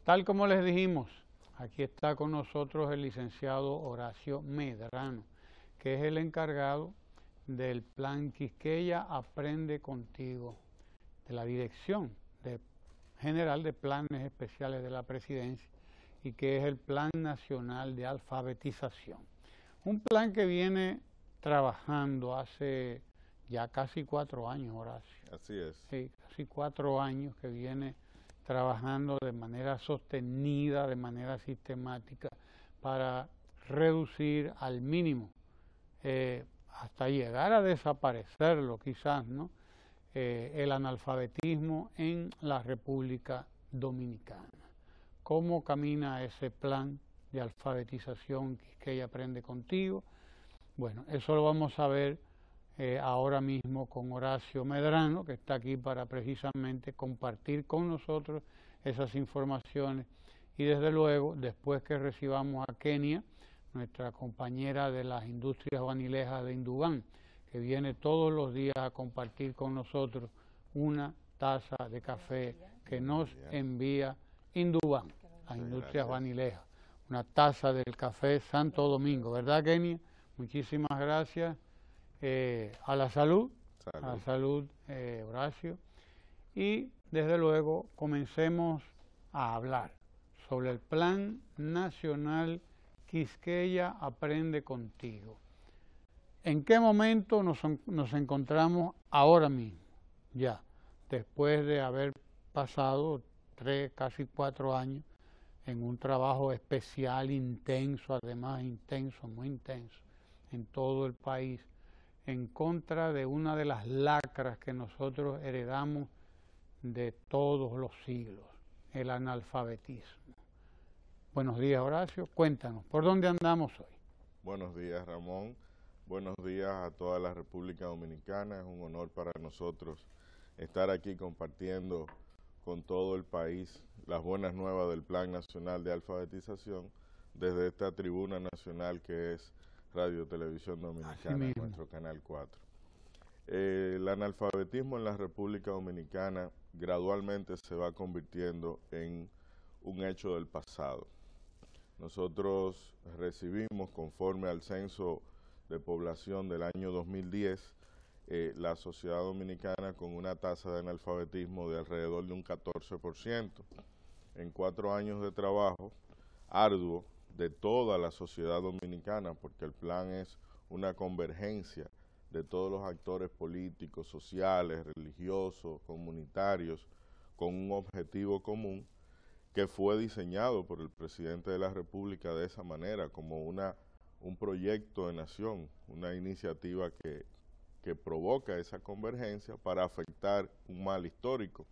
Tal como les dijimos, aquí está con nosotros el licenciado Horacio Medrano, que es el encargado del Plan Quisqueya Aprende Contigo, de la Dirección General de Planes Especiales de la Presidencia, y que es el Plan Nacional de Alfabetización. Un plan que viene trabajando hace ya casi 4 años, Horacio. Así es. Sí, casi 4 años que viene trabajando de manera sostenida, de manera sistemática, para reducir al mínimo, hasta llegar a desaparecerlo quizás, ¿no? El analfabetismo en la República Dominicana. ¿Cómo camina ese plan de alfabetización Quisqueya Aprende Contigo? Bueno, eso lo vamos a ver ahora mismo con Horacio Medrano, que está aquí para precisamente compartir con nosotros esas informaciones. Y desde luego, después que recibamos a Kenia, nuestra compañera de las industrias vanilejas de Indubán, que viene todos los días a compartir con nosotros una taza de café que nos envía Indubán, las industrias vanilejas. Una taza del café Santo Domingo, ¿verdad, Kenia? Muchísimas gracias. A la salud, a la salud, Horacio. Y desde luego comencemos a hablar sobre el Plan Nacional Quisqueya Aprende Contigo. ¿En qué momento nos encontramos ahora mismo? Ya, después de haber pasado 3, casi 4 años en un trabajo especial, intenso, además intenso, muy intenso, en todo el país, en contra de una de las lacras que nosotros heredamos de todos los siglos, el analfabetismo. Buenos días, Horacio. Cuéntanos, ¿por dónde andamos hoy? Buenos días, Ramón. Buenos días a toda la República Dominicana. Es un honor para nosotros estar aquí compartiendo con todo el país las buenas nuevas del Plan Nacional de Alfabetización desde esta tribuna nacional que es Radio Televisión Dominicana, nuestro Canal 4. El analfabetismo en la República Dominicana gradualmente se va convirtiendo en un hecho del pasado. Nosotros recibimos, conforme al censo de población del año 2010, la sociedad dominicana con una tasa de analfabetismo de alrededor de un 14%. En 4 años de trabajo arduo de toda la sociedad dominicana, porque el plan es una convergencia de todos los actores políticos, sociales, religiosos, comunitarios, con un objetivo común que fue diseñado por el presidente de la República de esa manera, como un proyecto de nación, una iniciativa que provoca esa convergencia para afectar un mal histórico.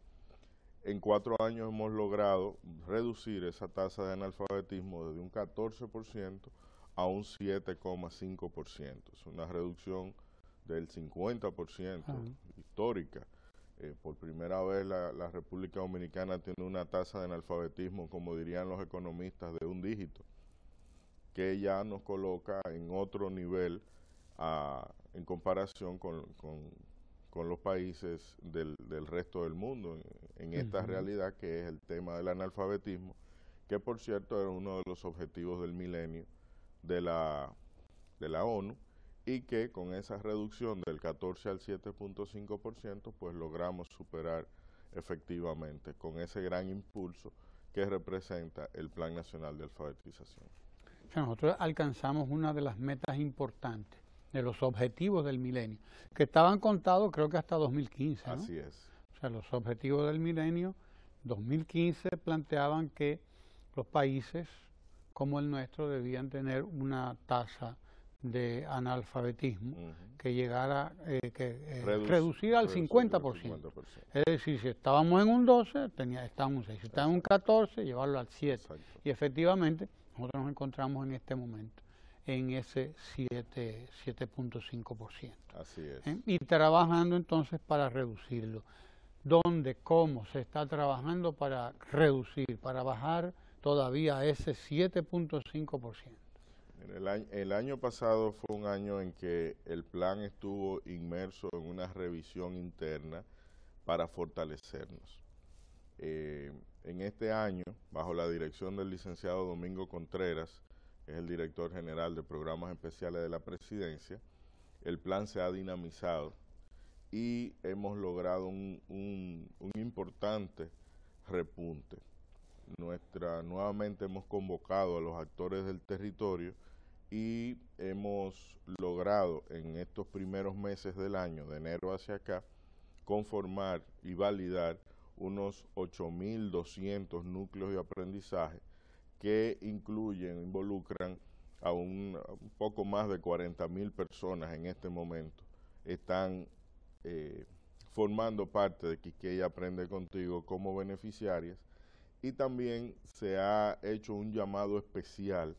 En 4 años hemos logrado reducir esa tasa de analfabetismo desde un 14% a un 7,5%. Es una reducción del 50% histórica. Por primera vez la República Dominicana tiene una tasa de analfabetismo, como dirían los economistas, de un dígito, que ya nos coloca en otro nivel en comparación con los países del resto del mundo, en esta realidad que es el tema del analfabetismo, que por cierto es uno de los objetivos del milenio de la ONU, y que con esa reducción del 14 al 7,5% pues logramos superar efectivamente con ese gran impulso que representa el Plan Nacional de Alfabetización. O sea, nosotros alcanzamos una de las metas importantes de los objetivos del milenio, que estaban contados creo que hasta 2015, ¿no? Así es. O sea, los objetivos del milenio 2015 planteaban que los países como el nuestro debían tener una tasa de analfabetismo que llegara, reducir al 50%. Es decir, si estábamos en un 12, estábamos en 6. Si estábamos en un 14, llevarlo al 7. Exacto. Y efectivamente, nosotros nos encontramos en este momento en ese 7,5%. Así es. Y trabajando entonces para reducirlo. ¿Dónde, cómo se está trabajando para reducir, para bajar todavía a ese 7,5%? El año pasado fue un año en que el plan estuvo inmerso en una revisión interna para fortalecernos. en este año, bajo la dirección del licenciado Domingo Contreras, que es el director general de Programas Especiales de la Presidencia, el plan se ha dinamizado y hemos logrado un importante repunte. Nuevamente hemos convocado a los actores del territorio y hemos logrado en estos primeros meses del año, de enero hacia acá, conformar y validar unos 8.200 núcleos de aprendizaje que involucran a un poco más de 40.000 personas en este momento. Están formando parte de Quisqueya Aprende Contigo como beneficiarias, y también se ha hecho un llamado especial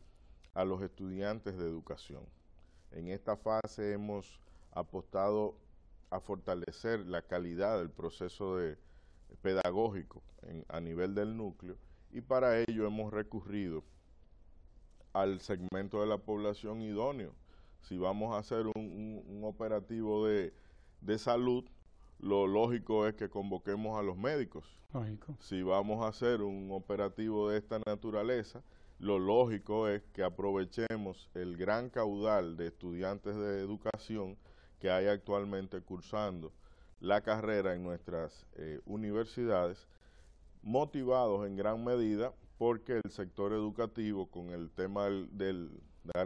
a los estudiantes de educación. En esta fase hemos apostado a fortalecer la calidad del proceso pedagógico a nivel del núcleo, y para ello hemos recurrido al segmento de la población idóneo. Si vamos a hacer un operativo de salud, lo lógico es que convoquemos a los médicos. Lógico. Si vamos a hacer un operativo de esta naturaleza, lo lógico es que aprovechemos el gran caudal de estudiantes de educación que hay actualmente cursando la carrera en nuestras universidades, motivados en gran medida porque el sector educativo, con el tema de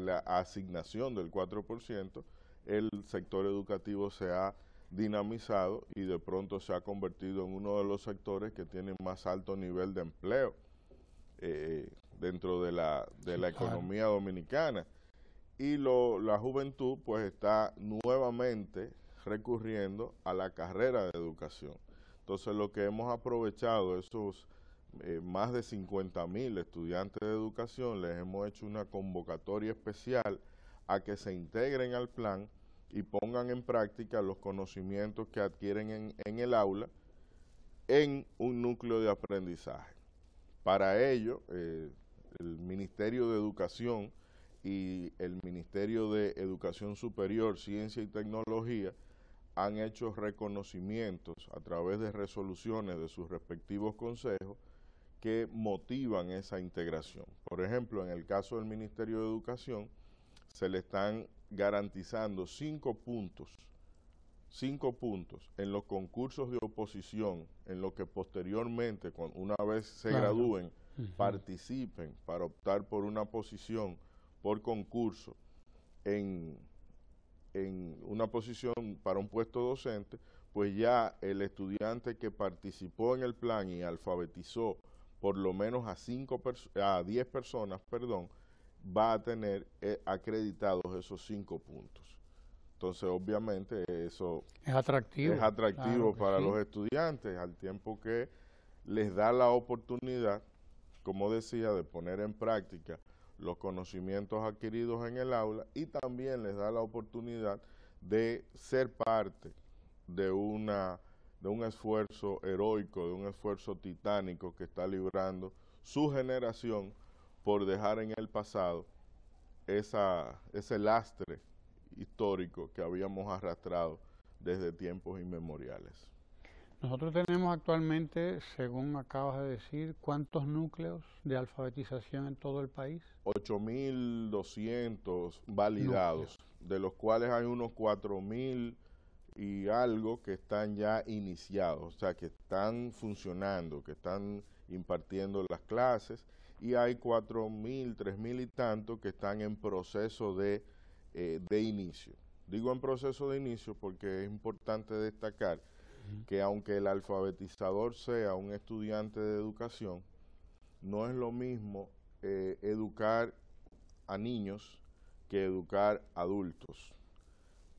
la asignación del 4%, el sector educativo se ha dinamizado y de pronto se ha convertido en uno de los sectores que tiene más alto nivel de empleo dentro de la economía dominicana. Y la juventud pues está nuevamente recurriendo a la carrera de educación. Entonces lo que hemos aprovechado, esos más de 50.000 estudiantes de educación, les hemos hecho una convocatoria especial a que se integren al plan y pongan en práctica los conocimientos que adquieren en el aula en un núcleo de aprendizaje. Para ello, el Ministerio de Educación y el Ministerio de Educación Superior, Ciencia y Tecnología han hecho reconocimientos a través de resoluciones de sus respectivos consejos que motivan esa integración. Por ejemplo, en el caso del Ministerio de Educación, se le están garantizando 5 puntos en los concursos de oposición, en lo que posteriormente, una vez se gradúen, participen para optar por una posición por concurso en una posición para un puesto docente, pues ya el estudiante que participó en el plan y alfabetizó por lo menos a 10 personas, va a tener acreditados esos 5 puntos. Entonces, obviamente, eso es atractivo, claro, para los estudiantes, al tiempo que les da la oportunidad, como decía, de poner en práctica los conocimientos adquiridos en el aula, y también les da la oportunidad de ser parte de un esfuerzo heroico, de un esfuerzo titánico que está librando su generación por dejar en el pasado ese lastre histórico que habíamos arrastrado desde tiempos inmemoriales. Nosotros tenemos actualmente, según acabas de decir, ¿cuántos núcleos de alfabetización en todo el país? 8.200 validados, de los cuales hay unos 4.000 y algo que están ya iniciados, o sea, que están funcionando, que están impartiendo las clases, y hay 4.000, 3.000 y tanto que están en proceso de inicio. Digo en proceso de inicio porque es importante destacar que aunque el alfabetizador sea un estudiante de educación, no es lo mismo educar a niños que educar adultos.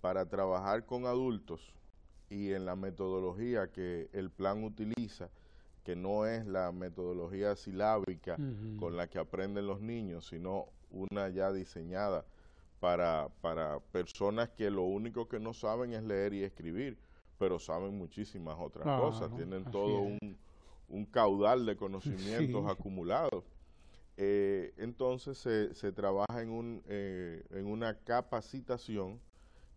Para trabajar con adultos y en la metodología que el plan utiliza, que no es la metodología silábica con la que aprenden los niños, sino una ya diseñada para personas que lo único que no saben es leer y escribir, pero saben muchísimas otras cosas, tienen todo un caudal de conocimientos acumulados. Entonces se trabaja en una capacitación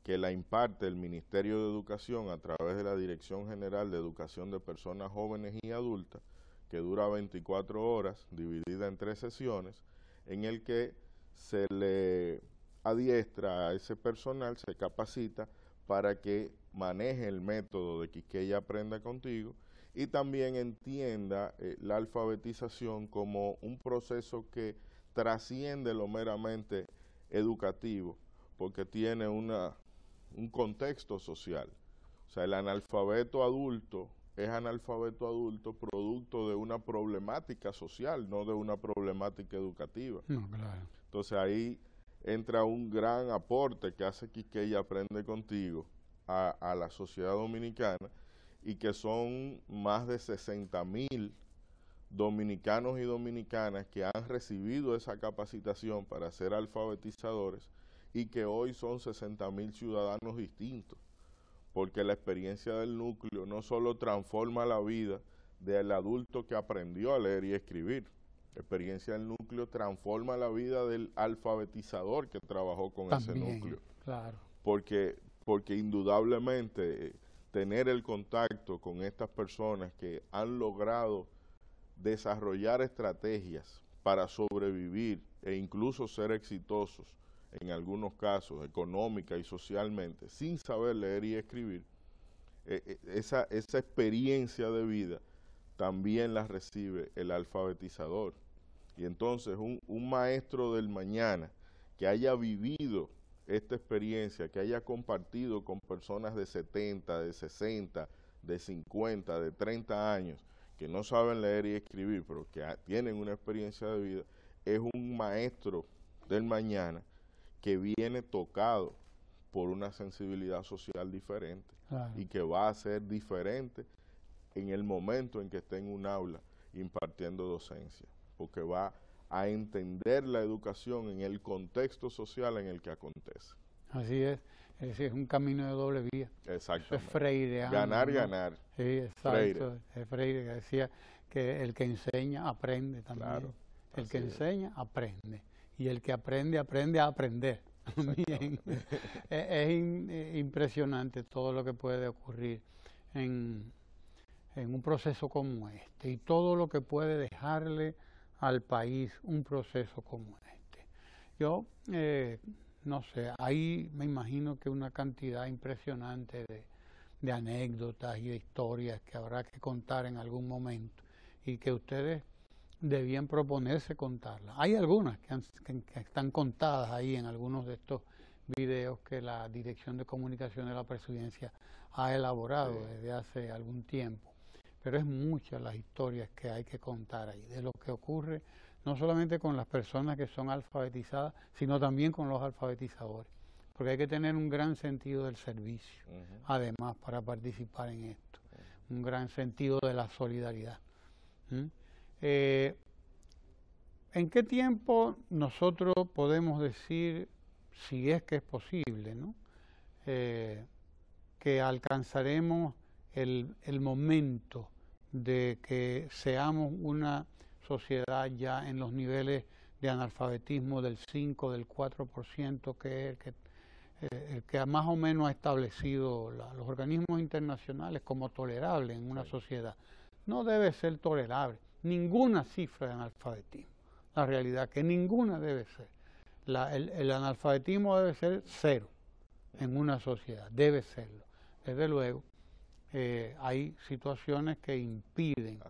que la imparte el Ministerio de Educación a través de la Dirección General de Educación de Personas Jóvenes y Adultas, que dura 24 horas, dividida en 3 sesiones, en el que se le adiestra a ese personal, se capacita para que maneje el método de Quisqueya Aprenda Contigo y también entienda la alfabetización como un proceso que trasciende lo meramente educativo, porque tiene un contexto social. O sea, el analfabeto adulto es analfabeto adulto producto de una problemática social, no de una problemática educativa. No, claro. Entonces ahí entra un gran aporte que hace Quisqueya Aprende Contigo a la sociedad dominicana, y que son más de 60,000 dominicanos y dominicanas que han recibido esa capacitación para ser alfabetizadores, y que hoy son 60,000 ciudadanos distintos, porque la experiencia del núcleo no solo transforma la vida del adulto que aprendió a leer y escribir, la experiencia del núcleo transforma la vida del alfabetizador que trabajó con También, ese núcleo. Claro. Porque indudablemente tener el contacto con estas personas que han logrado desarrollar estrategias para sobrevivir e incluso ser exitosos, en algunos casos económica y socialmente, sin saber leer y escribir, esa experiencia de vida también la recibe el alfabetizador. Y entonces un maestro del mañana que haya vivido esta experiencia, que haya compartido con personas de 70, de 60, de 50, de 30 años, que no saben leer y escribir, pero que tienen una experiencia de vida, es un maestro del mañana que viene tocado por una sensibilidad social diferente, claro, y que va a ser diferente en el momento en que esté en un aula impartiendo docencia, porque va a entender la educación en el contexto social en el que acontece. Así es decir, es un camino de doble vía. Exactamente. Eso es freireano, ganar, ¿no? ganar. Sí, exacto. Freire. Es Freire que decía que el que enseña aprende también. Claro, el que enseña aprende. Y el que aprende, aprende a aprender. Bien. Es impresionante todo lo que puede ocurrir en un proceso como este y todo lo que puede dejarle al país un proceso como este. Yo, no sé, ahí me imagino que una cantidad impresionante de anécdotas y de historias que habrá que contar en algún momento y que ustedes debían proponerse contarlas. Hay algunas que están contadas ahí en algunos de estos videos que la Dirección de Comunicación de la Presidencia ha elaborado desde hace algún tiempo. Pero es muchas las historias que hay que contar ahí, de lo que ocurre no solamente con las personas que son alfabetizadas, sino también con los alfabetizadores, porque hay que tener un gran sentido del servicio, además, para participar en esto, un gran sentido de la solidaridad. ¿En qué tiempo nosotros podemos decir, si es que es posible, ¿no? Que alcanzaremos el momento de que seamos una sociedad ya en los niveles de analfabetismo del 5, del 4%, que es el que más o menos ha establecido los organismos internacionales como tolerable en una sociedad? No debe ser tolerable ninguna cifra de analfabetismo. La realidad que ninguna debe ser. El analfabetismo debe ser 0 en una sociedad, debe serlo. Desde luego, hay situaciones que impiden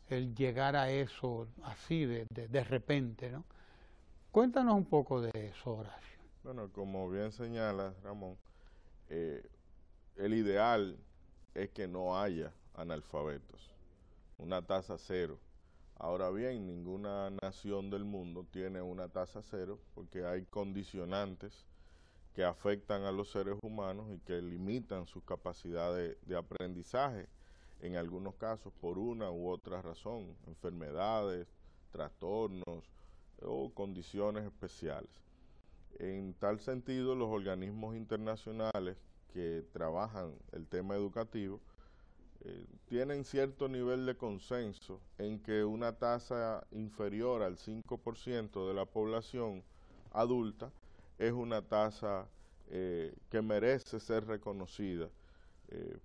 el llegar a eso así de repente, ¿no? Cuéntanos un poco de eso, Horacio. Bueno, como bien señala Ramón, el ideal es que no haya analfabetos, una tasa 0. Ahora bien, ninguna nación del mundo tiene una tasa 0 porque hay condicionantes que afectan a los seres humanos y que limitan sus capacidades de aprendizaje, en algunos casos por una u otra razón, enfermedades, trastornos o condiciones especiales. En tal sentido, los organismos internacionales que trabajan el tema educativo tienen cierto nivel de consenso en que una tasa inferior al 5% de la población adulta es una tasa que merece ser reconocida,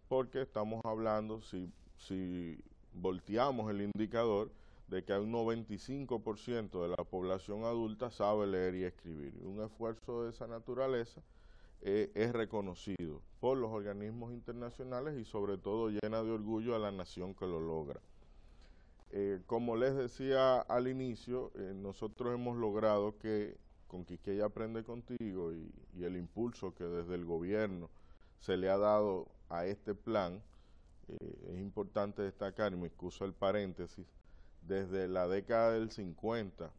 porque estamos hablando, si volteamos el indicador de que hay un 95% de la población adulta sabe leer y escribir. Un esfuerzo de esa naturaleza es reconocido por los organismos internacionales y sobre todo llena de orgullo a la nación que lo logra. Como les decía al inicio, nosotros hemos logrado que con Quisqueya Aprende Contigo y el impulso que desde el gobierno se le ha dado a este plan, es importante destacar, y me excuso el paréntesis, desde la década del 50,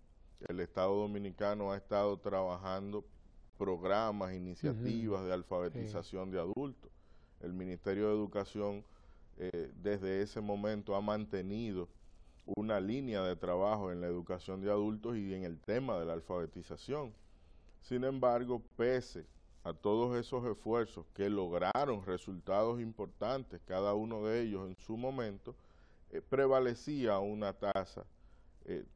el Estado Dominicano ha estado trabajando programas, iniciativas de alfabetización de adultos. El Ministerio de Educación desde ese momento ha mantenido una línea de trabajo en la educación de adultos y en el tema de la alfabetización. Sin embargo, pese a todos esos esfuerzos que lograron resultados importantes, cada uno de ellos en su momento, prevalecía una tasa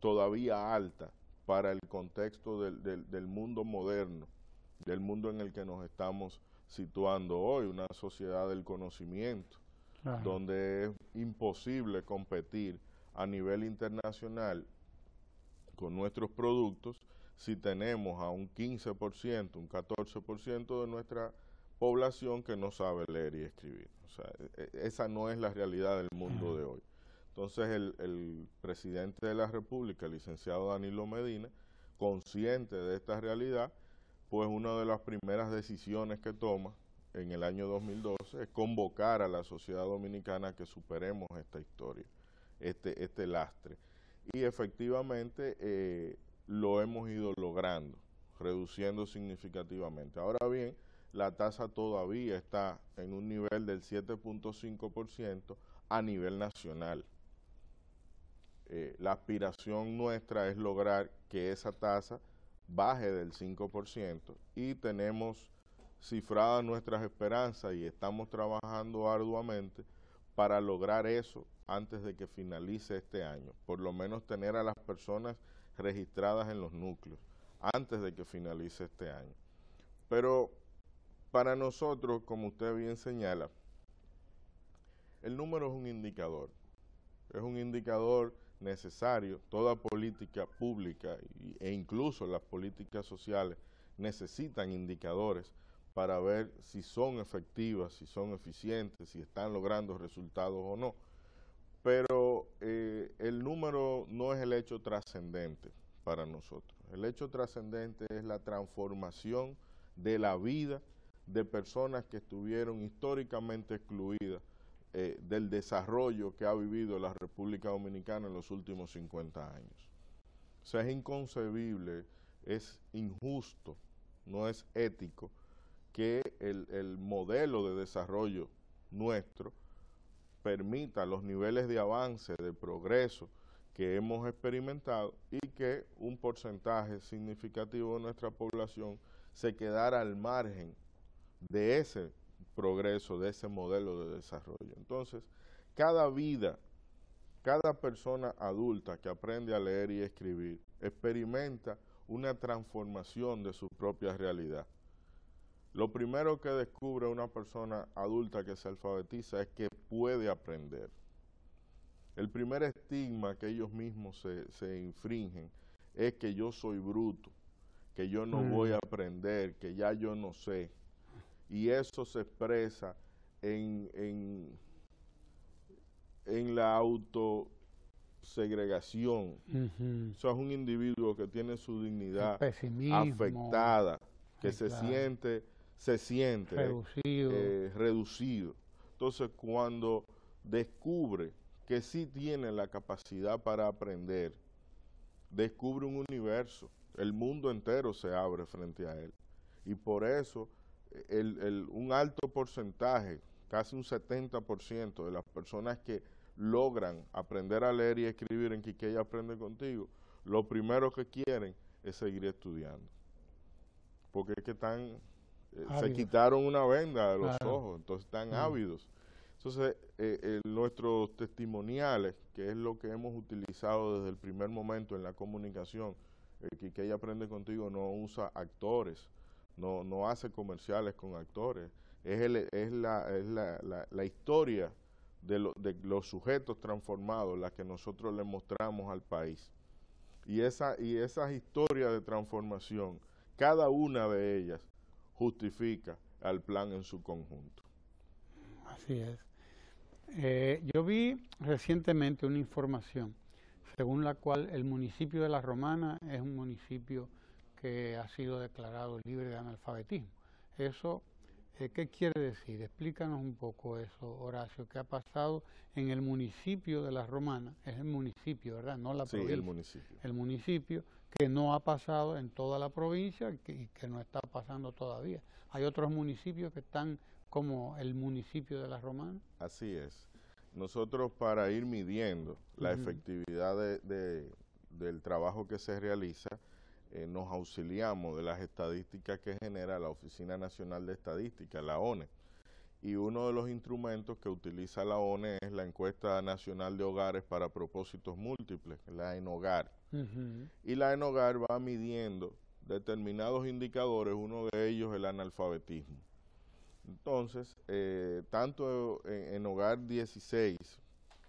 todavía alta para el contexto del mundo moderno, del mundo en el que nos estamos situando hoy, una sociedad del conocimiento, donde es imposible competir a nivel internacional con nuestros productos si tenemos a un 15%, un 14% de nuestra población que no sabe leer y escribir. O sea, esa no es la realidad del mundo de hoy. Entonces el presidente de la República, el licenciado Danilo Medina, consciente de esta realidad, pues una de las primeras decisiones que toma en el año 2012 es convocar a la sociedad dominicana a que superemos esta historia, este lastre. Y efectivamente lo hemos ido logrando, reduciendo significativamente. Ahora bien, la tasa todavía está en un nivel del 7.5% a nivel nacional. La aspiración nuestra es lograr que esa tasa baje del 5% y tenemos cifradas nuestras esperanzas y estamos trabajando arduamente para lograr eso antes de que finalice este año, por lo menos tener a las personas registradas en los núcleos antes de que finalice este año. Pero para nosotros, como usted bien señala, el número es un indicador necesario. Toda política pública e incluso las políticas sociales necesitan indicadores para ver si son efectivas, si son eficientes, si están logrando resultados o no. Pero el número no es el hecho trascendente para nosotros. El hecho trascendente es la transformación de la vida de personas que estuvieron históricamente excluidas del desarrollo que ha vivido la República Dominicana en los últimos 50 años. O sea, es inconcebible, es injusto, no es ético que el modelo de desarrollo nuestro permita los niveles de avance, de progreso que hemos experimentado y que un porcentaje significativo de nuestra población se quedara al margen de ese progreso, de ese modelo de desarrollo. Entonces, cada vida, cada persona adulta que aprende a leer y escribir, experimenta una transformación de su propia realidad. Lo primero que descubre una persona adulta que se alfabetiza es que puede aprender. El primer estigma que ellos mismos se infringen es que yo soy bruto, que yo no voy a aprender, que ya yo no sé. Y eso se expresa en la autosegregación. Eso es un individuo que tiene su dignidad afectada, que se siente reducido. Entonces, cuando descubre que sí tiene la capacidad para aprender, descubre un universo, el mundo entero se abre frente a él. Y por eso un alto porcentaje, casi un 70% de las personas que logran aprender a leer y escribir en Quisqueya Aprende Contigo, lo primero que quieren es seguir estudiando. Porque es que se quitaron una venda de los ojos, entonces están ávidos. Entonces, nuestros testimoniales, que es lo que hemos utilizado desde el primer momento en la comunicación, Quisqueya Aprende Contigo no usa actores, no hace comerciales con actores, es la historia de los sujetos transformados, las que nosotros le mostramos al país. Y esas historias de transformación, cada una de ellas justifica al plan en su conjunto. Así es. Yo vi recientemente una información según la cual el municipio de La Romana es un municipio que ha sido declarado libre de analfabetismo. Eso, ¿qué quiere decir? Explícanos un poco eso, Horacio. ¿Qué ha pasado en el municipio de La Romana? Es el municipio, ¿verdad? No la provincia. Sí, el municipio. El municipio que no ha pasado en toda la provincia y que no está pasando todavía. ¿Hay otros municipios que están como el municipio de La Romana? Así es. Nosotros, para ir midiendo la efectividad del trabajo que se realiza, nos auxiliamos de las estadísticas que genera la Oficina Nacional de Estadística, la ONE. Y uno de los instrumentos que utiliza la ONE es la Encuesta Nacional de Hogares para Propósitos Múltiples, la ENOHOGAR. Y la ENOHOGAR va midiendo determinados indicadores, uno de ellos el analfabetismo. Entonces, tanto en Hogar 16,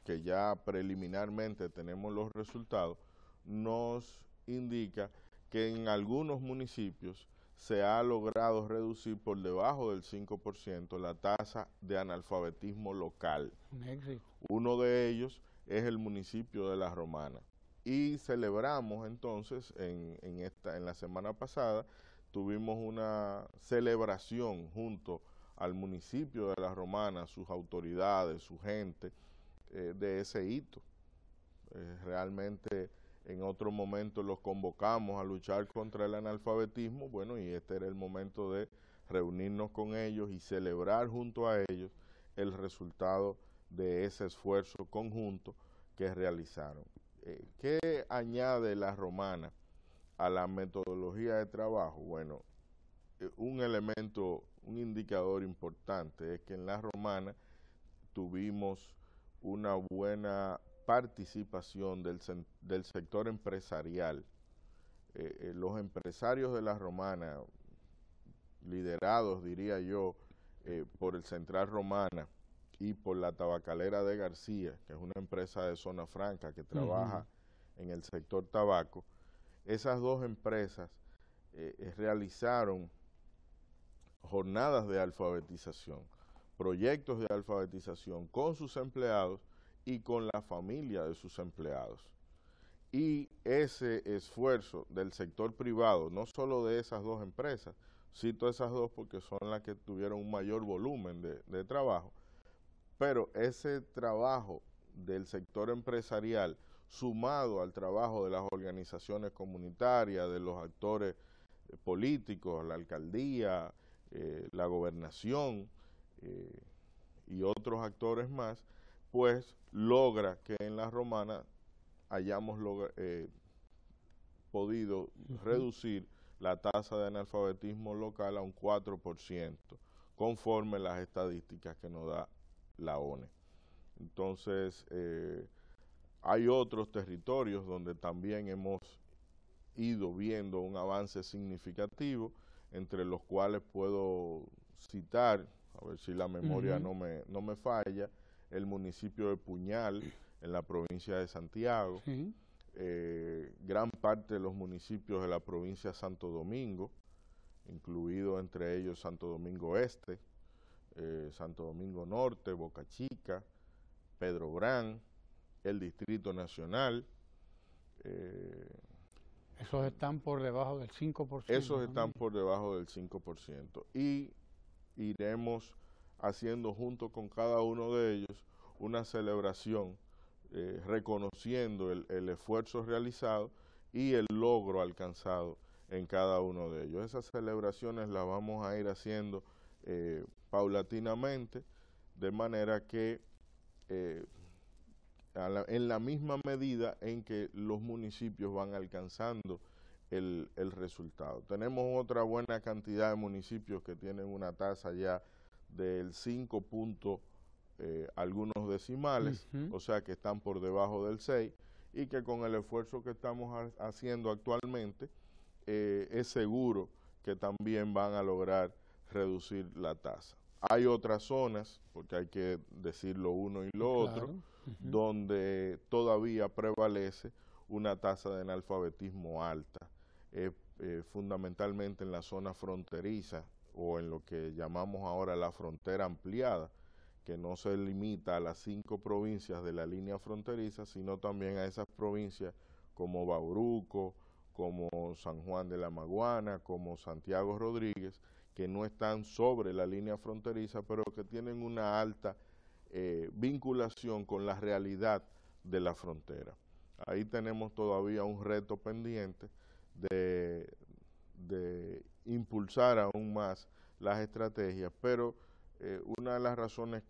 que ya preliminarmente tenemos los resultados, nos indica que en algunos municipios se ha logrado reducir por debajo del 5% la tasa de analfabetismo local. Uno de ellos es el municipio de La Romana. Y celebramos entonces, en la semana pasada, tuvimos una celebración junto al municipio de La Romana, sus autoridades, su gente, de ese hito. Realmente en otro momento los convocamos a luchar contra el analfabetismo, bueno, y este era el momento de reunirnos con ellos y celebrar junto a ellos el resultado de ese esfuerzo conjunto que realizaron. ¿Qué añade La Romana a la metodología de trabajo? Bueno, un elemento, un indicador importante es que en La Romana tuvimos una buena participación del sector empresarial. Los empresarios de La Romana, liderados, diría yo, por el Central Romana y por la Tabacalera de García, que es una empresa de Zona Franca que trabaja en el sector tabaco, esas dos empresas realizaron jornadas de alfabetización, proyectos de alfabetización con sus empleados y con la familia de sus empleados. Y ese esfuerzo del sector privado, no solo de esas dos empresas, cito esas dos porque son las que tuvieron un mayor volumen de trabajo, pero ese trabajo del sector empresarial sumado al trabajo de las organizaciones comunitarias, de los actores políticos, la alcaldía, la gobernación y otros actores más, pues logra que en La Romana hayamos podido reducir la tasa de analfabetismo local a un 4%, conforme las estadísticas que nos da la ONE. Entonces, hay otros territorios donde también hemos ido viendo un avance significativo, entre los cuales puedo citar, a ver si la memoria no me falla, el municipio de Puñal, en la provincia de Santiago, gran parte de los municipios de la provincia de Santo Domingo, incluido entre ellos Santo Domingo Este, Santo Domingo Norte, Boca Chica, Pedro Brán, el Distrito Nacional. Esos están por debajo del 5%. Esos están por debajo del 5%. Y iremos haciendo junto con cada uno de ellos una celebración reconociendo el esfuerzo realizado y el logro alcanzado en cada uno de ellos. Esas celebraciones las vamos a ir haciendo paulatinamente, de manera que en la misma medida en que los municipios van alcanzando el resultado. Tenemos otra buena cantidad de municipios que tienen una tasa ya del 5 algunos decimales, o sea que están por debajo del 6, y que con el esfuerzo que estamos haciendo actualmente, es seguro que también van a lograr reducir la tasa. Hay otras zonas, porque hay que decir lo uno y lo otro, donde todavía prevalece una tasa de analfabetismo alta, fundamentalmente en la zona fronteriza o en lo que llamamos ahora la frontera ampliada, que no se limita a las 5 provincias de la línea fronteriza, sino también a esas provincias como Bauruco, como San Juan de la Maguana, como Santiago Rodríguez, que no están sobre la línea fronteriza, pero que tienen una alta vinculación con la realidad de la frontera. Ahí tenemos todavía un reto pendiente de impulsar aún más las estrategias, pero una de las razones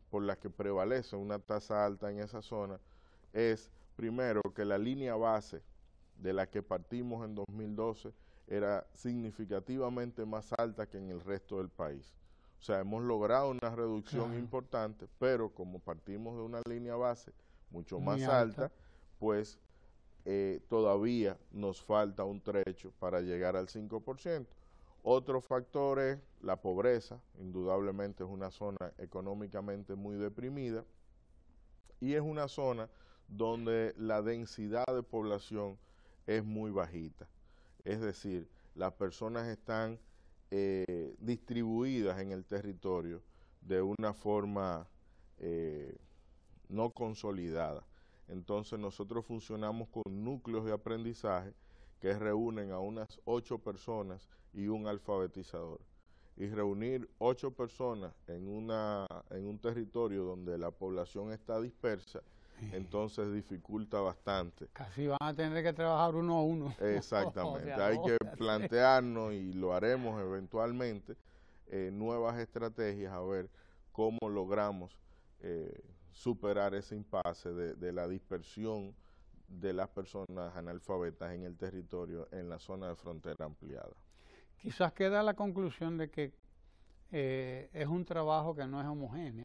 por las que prevalece una tasa alta en esa zona es, primero, que la línea base de la que partimos en 2012 era significativamente más alta que en el resto del país. O sea, hemos logrado una reducción importante, pero como partimos de una línea base mucho más alta, pues todavía nos falta un trecho para llegar al 5%. Otro factor es la pobreza, indudablemente es una zona económicamente muy deprimida y es una zona donde la densidad de población es muy bajita. Es decir, las personas están distribuidas en el territorio de una forma no consolidada. Entonces nosotros funcionamos con núcleos de aprendizaje que reúnen a unas 8 personas y un alfabetizador. Y reunir 8 personas en un territorio donde la población está dispersa, entonces dificulta bastante. Casi van a tener que trabajar uno a uno. Exactamente, hay que plantearnos, y lo haremos eventualmente, nuevas estrategias a ver cómo logramos superar ese impasse de la dispersión de las personas analfabetas en el territorio en la zona de frontera ampliada. Quizás queda la conclusión de que es un trabajo que no es homogéneo,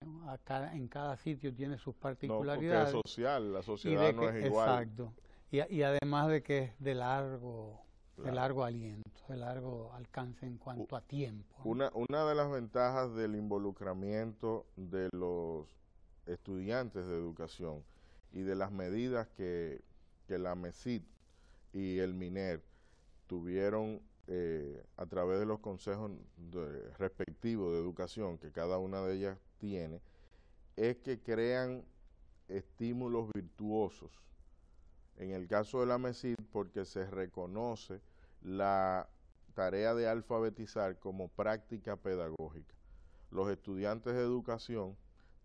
en cada sitio tiene sus particularidades. No, porque es social, la sociedad no es igual. Exacto, y además de que es de largo aliento, de largo alcance en cuanto a tiempo, ¿no? Una de las ventajas del involucramiento de los estudiantes de educación y de las medidas que la MESID y el MINER tuvieron a través de los consejos respectivos de educación que cada una de ellas tiene, es que crean estímulos virtuosos. En el caso de la MESID, porque se reconoce la tarea de alfabetizar como práctica pedagógica. Los estudiantes de educación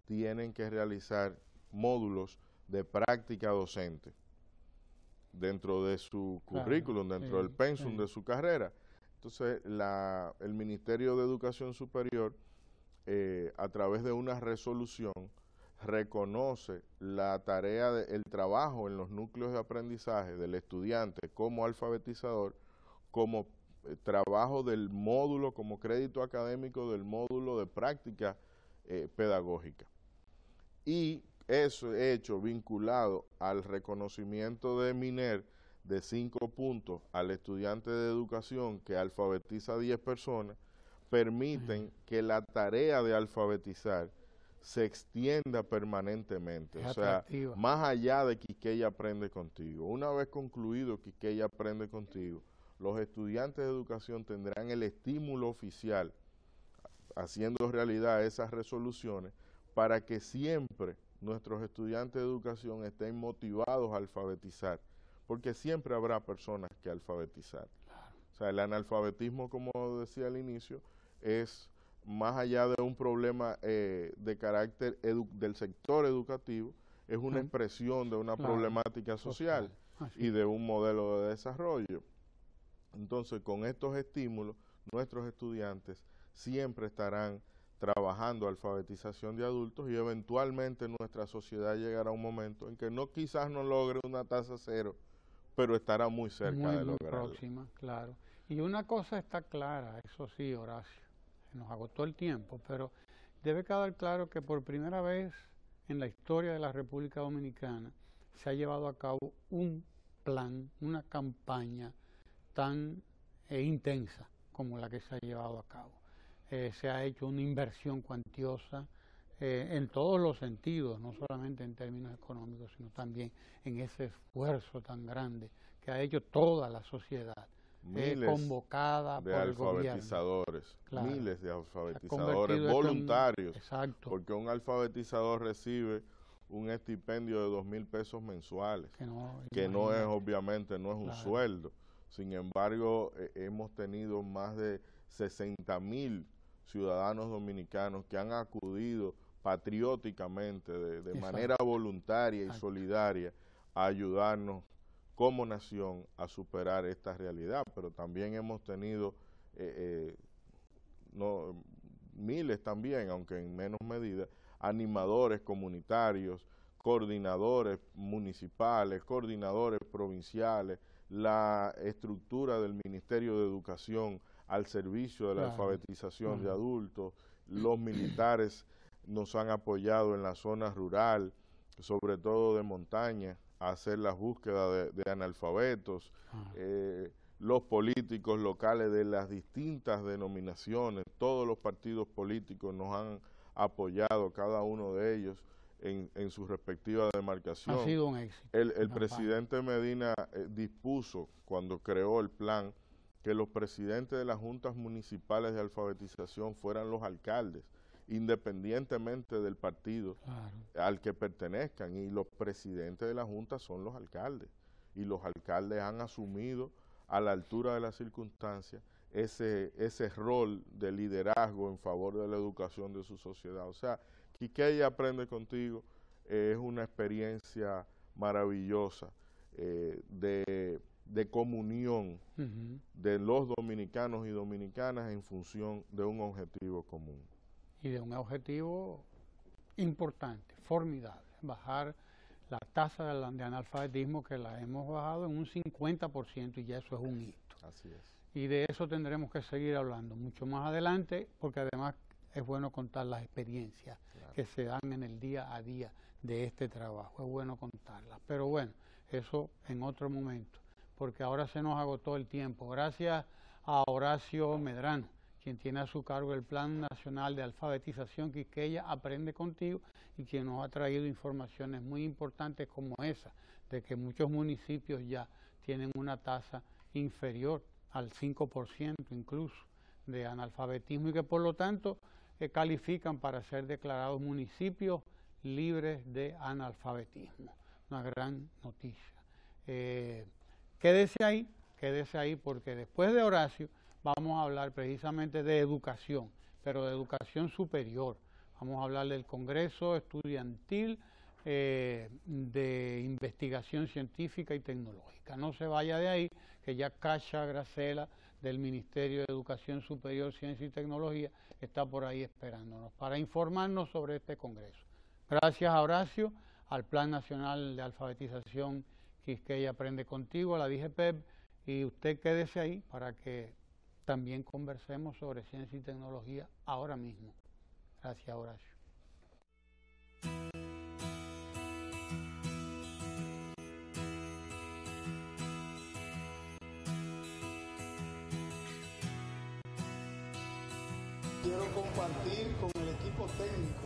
tienen que realizar módulos de práctica docente dentro de su currículum, dentro del pensum de su carrera. Entonces, el Ministerio de Educación Superior, a través de una resolución, reconoce la tarea, el trabajo en los núcleos de aprendizaje del estudiante como alfabetizador, como trabajo del módulo, como crédito académico del módulo de práctica pedagógica. Y eso hecho vinculado al reconocimiento de MINER de 5 puntos al estudiante de educación que alfabetiza a 10 personas, permiten que la tarea de alfabetizar se extienda permanentemente. O sea, más allá de Quisqueya Aprende Contigo. Una vez concluido Quisqueya Aprende Contigo, los estudiantes de educación tendrán el estímulo oficial, haciendo realidad esas resoluciones, para que siempre nuestros estudiantes de educación estén motivados a alfabetizar, porque siempre habrá personas que alfabetizar. O sea, el analfabetismo, como decía al inicio, es más allá de un problema de carácter del sector educativo, es una expresión de una problemática social y de un modelo de desarrollo. Entonces, con estos estímulos, nuestros estudiantes siempre estarán trabajando alfabetización de adultos y eventualmente nuestra sociedad llegará a un momento en que quizás no logre una tasa cero, pero estará muy cerca de lograrlo. Muy próxima, claro. Y una cosa está clara, eso sí, Horacio, se nos agotó el tiempo, pero debe quedar claro que por primera vez en la historia de la República Dominicana se ha llevado a cabo un plan, una campaña tan intensa como la que se ha llevado a cabo. se ha hecho una inversión cuantiosa en todos los sentidos, no solamente en términos económicos, sino también en ese esfuerzo tan grande que ha hecho toda la sociedad, convocada por el gobierno. Claro. Miles de alfabetizadores voluntarios, exacto, porque un alfabetizador recibe un estipendio de 2,000 pesos mensuales, que no es obviamente no es un sueldo. Sin embargo, hemos tenido más de 60,000 ciudadanos dominicanos que han acudido patrióticamente, de manera voluntaria y solidaria, a ayudarnos como nación a superar esta realidad. Pero también hemos tenido miles también, aunque en menos medida, animadores comunitarios, coordinadores municipales, coordinadores provinciales, la estructura del Ministerio de Educación al servicio de la alfabetización de adultos, los militares nos han apoyado en la zona rural, sobre todo de montaña, a hacer las búsquedas de analfabetos, los políticos locales de las distintas denominaciones, todos los partidos políticos nos han apoyado, cada uno de ellos, en su respectiva demarcación. Ha sido un éxito. El presidente Medina dispuso, cuando creó el plan, que los presidentes de las juntas municipales de alfabetización fueran los alcaldes, independientemente del partido al que pertenezcan, y los presidentes de la junta son los alcaldes, y los alcaldes han asumido a la altura de las circunstancias ese rol de liderazgo en favor de la educación de su sociedad. O sea, Quisqueya Aprende Contigo es una experiencia maravillosa de comunión de los dominicanos y dominicanas en función de un objetivo común. Y de un objetivo importante, formidable, bajar la tasa de analfabetismo, que la hemos bajado en un 50%, y ya eso es un hito. Así es. Y de eso tendremos que seguir hablando mucho más adelante, porque además es bueno contar las experiencias que se dan en el día a día de este trabajo, es bueno contarlas. Pero bueno, eso en otro momento, porque ahora se nos agotó el tiempo. Gracias a Horacio Medrano, quien tiene a su cargo el Plan Nacional de Alfabetización Quisqueya Aprende Contigo, y quien nos ha traído informaciones muy importantes como esa, de que muchos municipios ya tienen una tasa inferior al 5% incluso de analfabetismo, y que por lo tanto califican para ser declarados municipios libres de analfabetismo. Una gran noticia. Quédese ahí, porque después de Horacio vamos a hablar precisamente de educación, pero de educación superior. Vamos a hablar del Congreso Estudiantil de Investigación Científica y Tecnológica. No se vaya de ahí, que ya Cacha Gracela, del Ministerio de Educación Superior, Ciencia y Tecnología, está por ahí esperándonos para informarnos sobre este Congreso. Gracias a Horacio, al Plan Nacional de Alfabetización Quisqueya Aprende Contigo, a la DIGEPEP, y usted quédese ahí para que también conversemos sobre ciencia y tecnología ahora mismo. Gracias, Horacio. Quiero compartir con el equipo técnico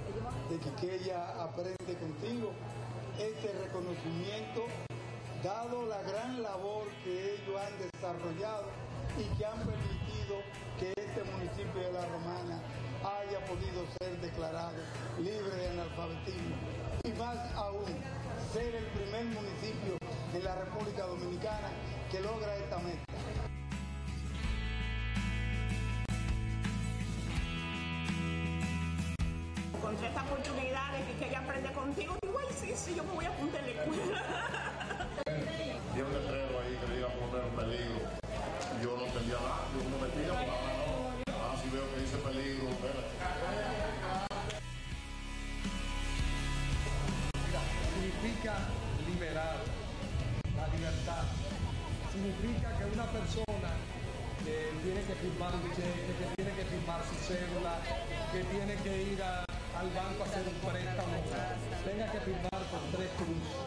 de Quisqueya Aprende Contigo este reconocimiento, dado la gran labor que ellos han desarrollado y que han permitido que este municipio de La Romana haya podido ser declarado libre de analfabetismo, y más aún, ser el primer municipio en la República Dominicana que logra esta meta. Encontré esta oportunidad de Quisqueya Aprende Contigo, digo, ay, sí, yo me voy a apuntar en la escuela. Y un letrero ahí que diga por lo menos peligro. Yo no entendía nada, yo no me metía, pues ahora no. Ahora sí veo que dice peligro, Significa liberar, la libertad. Significa que una persona que tiene que firmar un cheque, que tiene que firmar su cédula, que tiene que ir al banco a hacer un préstamo, tenga que firmar con 3 cruces.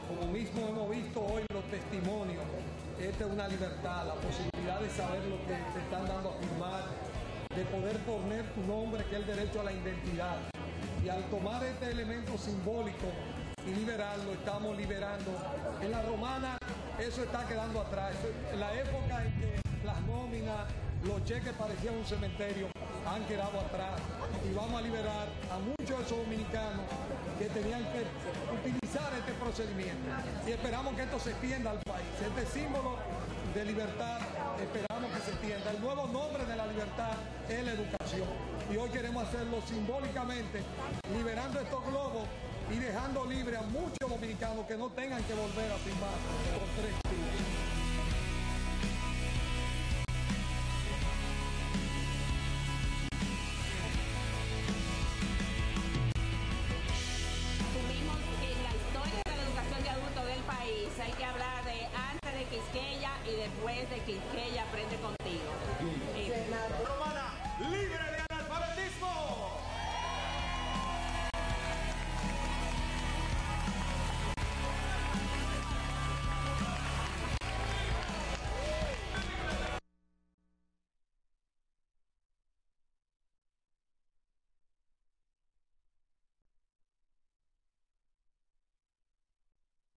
Como mismo hemos visto hoy los testimonios, esta es una libertad, la posibilidad de saber lo que te están dando a firmar, de poder poner tu nombre, que es el derecho a la identidad. Y al tomar este elemento simbólico y liberarlo, estamos liberando. En la romana eso está quedando atrás. En la época en que las nóminas, los cheques parecían un cementerio, han quedado atrás. Y vamos a liberar a muchos de esos dominicanos que tenían que utilizar este procedimiento. Y esperamos que esto se extienda al país. Este símbolo de libertad, esperamos que se extienda. El nuevo nombre de la libertad es la educación. Y hoy queremos hacerlo simbólicamente, liberando estos globos y dejando libre a muchos dominicanos que no tengan que volver a firmar con 3 tiros.